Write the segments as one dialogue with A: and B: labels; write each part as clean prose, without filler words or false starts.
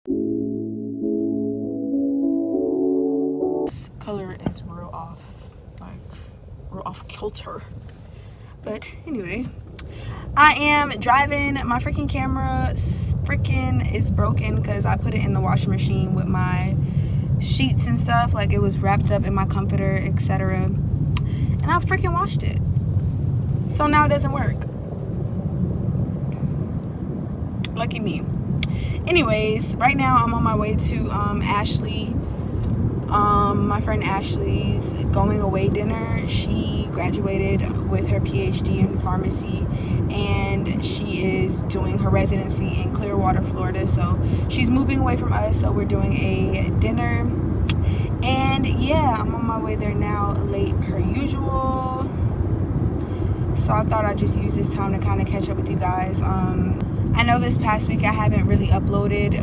A: This color is real off, like real off kilter. But anyway, I am driving. My freaking camera is broken because I put it in the washing machine with my sheets and stuff. Like, it was wrapped up in my comforter, etc. And I freaking washed it. So now it doesn't work. Lucky me. Anyways, right now I'm on my way to Ashley. My friend Ashley's going away dinner. She graduated with her PhD in pharmacy, and she is doing her residency in Clearwater, Florida. So she's moving away from us, so we're doing a dinner. And yeah, I'm on my way there now, late per usual. So I thought I'd just use this time to kind of catch up with you guys. I know this past week I haven't really uploaded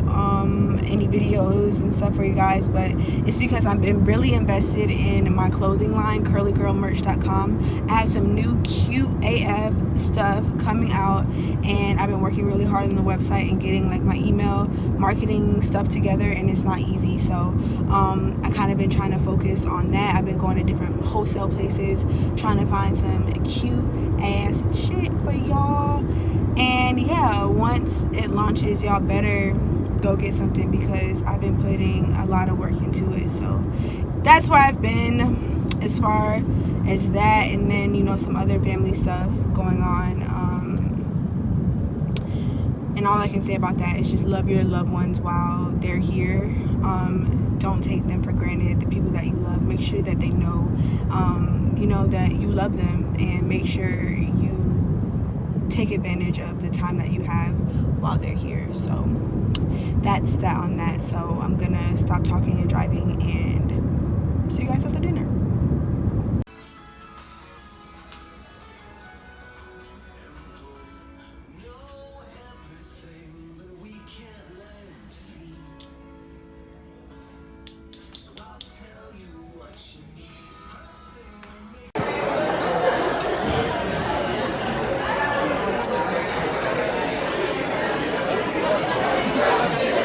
A: any videos and stuff for you guys, but it's because I've been really invested in my clothing line, curlygirlmerch.com. I have some new cute AF stuff coming out, and I've been working really hard on the website and getting like my email marketing stuff together, and it's not easy. So I kind of been trying to focus on that. I've been going to different wholesale places trying to find some cute ass shit for y'all. And yeah, once it launches, y'all better go get something because I've been putting a lot of work into it. So that's where I've been as far as that, and then, you know, some other family stuff going on. And all I can say about that is just love your loved ones while they're here. Don't take them for granted. The people that you love, make sure that they know, you know, that you love them, and make sure you take advantage of the time that you have while they're here. So that's that on that. So I'm gonna stop talking and driving, and see you guys at the dinner.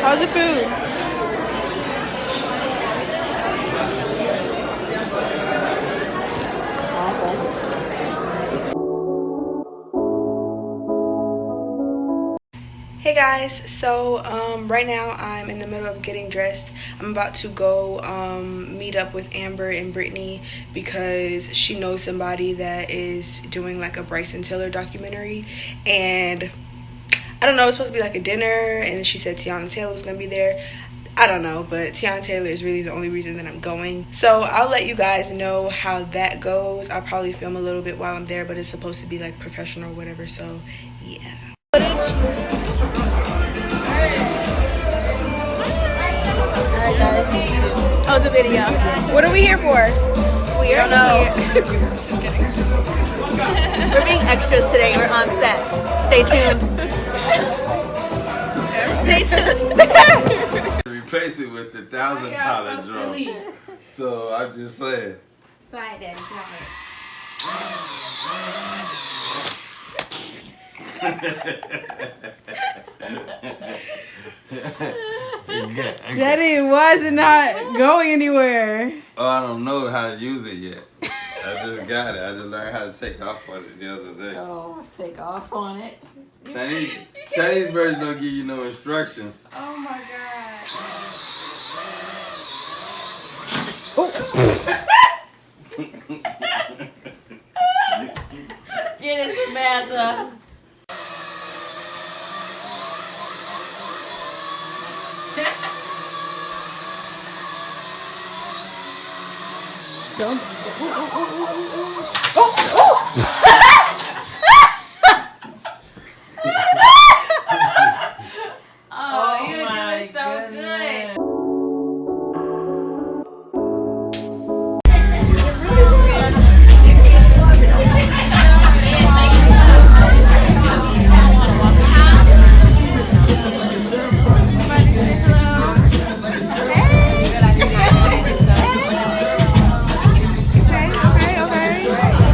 A: How's the food? Awful. Hey guys, so right now I'm in the middle of getting dressed. I'm about to go meet up with Amber and Brittany because she knows somebody that is doing like a Bryson Tiller documentary, and I don't know, it's supposed to be like a dinner, and she said Tiana Taylor was going to be there. I don't know, but Tiana Taylor is really the only reason that I'm going. So I'll let you guys know how that goes. I'll probably film a little bit while I'm there, but it's supposed to be like professional or whatever, so yeah.
B: Alright guys, that was a video.
A: What are we here for?
B: We don't know. Just kidding. We're being extras today, we're on set. Stay tuned. Stay tuned.
C: Replace it with the $1,000 drum. So I'm just saying.
B: Bye, Daddy.
A: Daddy was not going anywhere.
C: Oh, I don't know how to use it yet. I just got it. I just learned how to take off on it the other day.
D: Oh, take off on it.
C: Chinese version don't give you no instructions.
D: Oh my god. Get it, Samantha.
B: Oh, you're doing so good.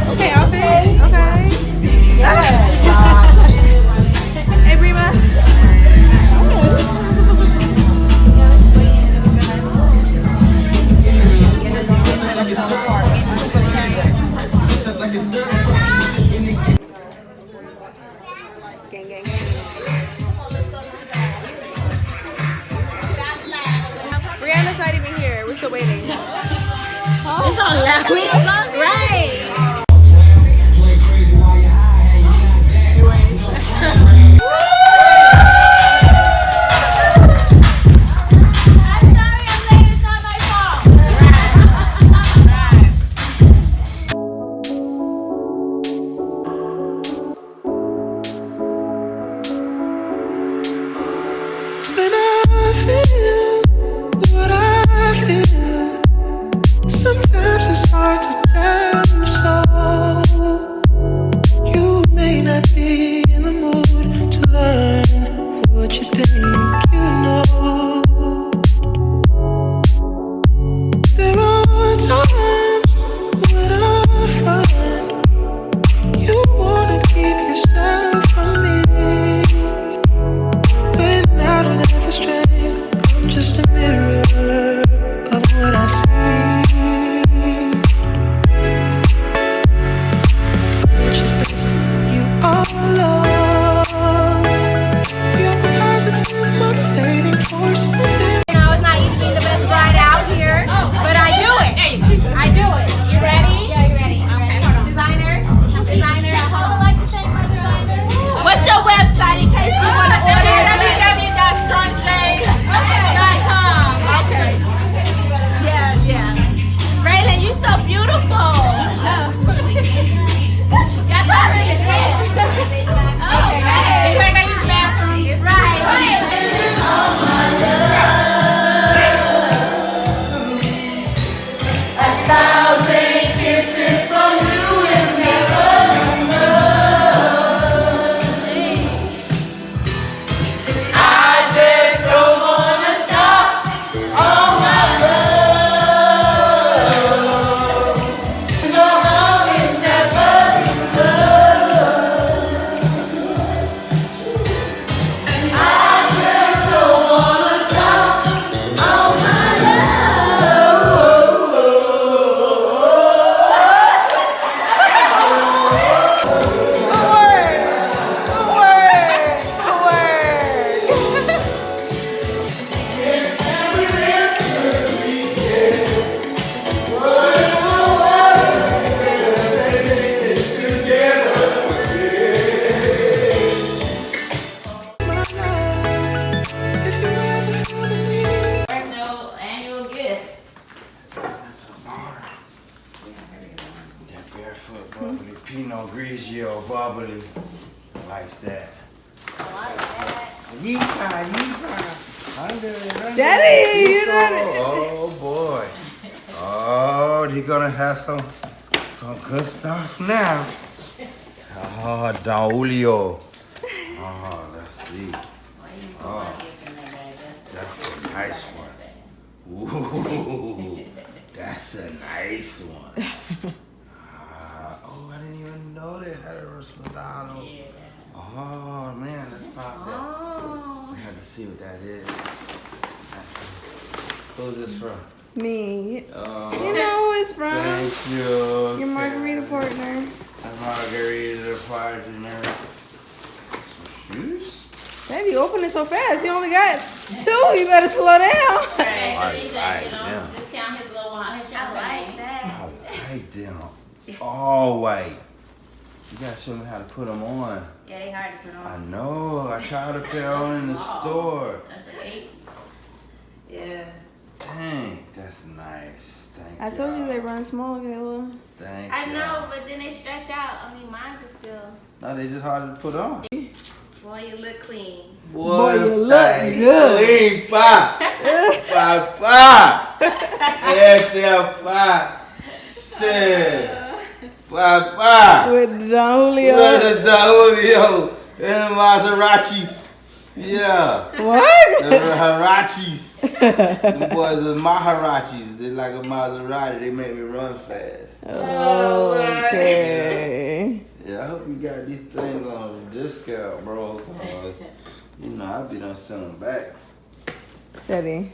A: Okay, outfit. Okay. Brianna's not even here. We're still waiting.
D: It's on loud. Right.
E: When I feel what I feel, sometimes it's hard to tell you so. You may not be in the mood to learn what you think you know. There are times when I find you wanna keep yourself from me. When I don't have the strength, I'm just a mirror of what I see. You are love. You're a positive, motivating force within.
B: You know, it's not easy being the best bride out here, but I do it. I do it. You ready? Yeah, you ready? Okay. Designer. I would like to thank my designer.
D: What's your website in case you want to order? www.strongshade.com.
B: Okay. Yeah.
D: Raylan, you so beautiful.
B: Y'all got her in the dress. Okay.
D: You ain't gonna use the bathroom.
B: Right.
E: If you ever feel the need.
D: No annual gift.
C: That barefoot bubbly, Pinot Grigio bubbly. Likes that. Yeehaw. Under.
A: Daddy, you done it.
C: Oh boy. Oh, you're gonna have some good stuff now. Oh, Don Julio. Oh, let's see. Oh, that's a nice one. Ooh, that's a nice one. Oh, I didn't even know they had a Rosado. Oh man, let's pop that.
B: Oh.
C: I had to see what that is. Who's this from?
A: Me.
C: Oh,
A: You know who it's from.
C: thank you.
A: Your margarita partner.
C: A margarita partner. Some shoes?
A: Daddy, you opened it so fast. You only got 2. You better slow down.
C: Yeah.
D: Discount his little one, his
B: I
D: champagne.
B: like that.
C: I like them. All white. You gotta show me how to put them on.
B: Yeah, they hard to put
C: I
B: on.
C: know. I tried to put on in the store.
D: That's an 8.
B: Yeah.
C: Dang, that's nice. Thank
A: I told you
C: y'all.
A: they run small, Kayla.
C: Thank
B: I know,
C: y'all.
B: but then they stretch out. I mean, mine's are still.
C: No, they just hard to put on.
B: Boy, you look clean.
A: Boy, you look good.
C: Clean, pa. Pa. Este pa. Se. Pa.
A: With Don Julio.
C: With the Don Julio and the Maseratis. Yeah.
A: What?
C: The Harachis. The boys are Maharachis. They like a Maserati. They make me run fast.
A: Okay.
C: Yeah, I hope you got these things on discount, bro. Cause, you know, I be done send them back.
A: Daddy.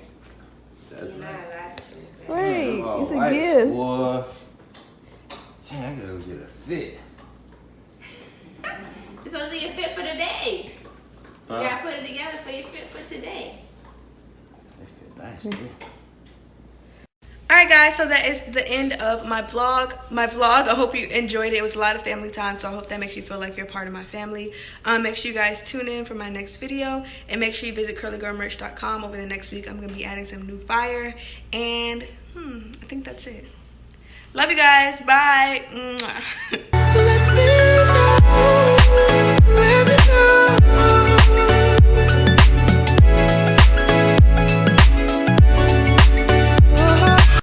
C: That's
A: Wait,
C: Oh,
A: it's a
C: whites,
A: gift.
C: Boy. Dang, I gotta go get a fit.
B: It's supposed to be your fit for the day. You
C: Huh?
B: gotta put it together for your fit for today.
C: They feel nice too.
A: Alright guys, so that is the end of my vlog. I hope you enjoyed it. It was a lot of family time, so I hope that makes you feel like you're part of my family. Make sure you guys tune in for my next video, and make sure you visit curlygirlmerch.com. Over the next week I'm going to be adding some new fire, and I think that's it. Love you guys. Bye.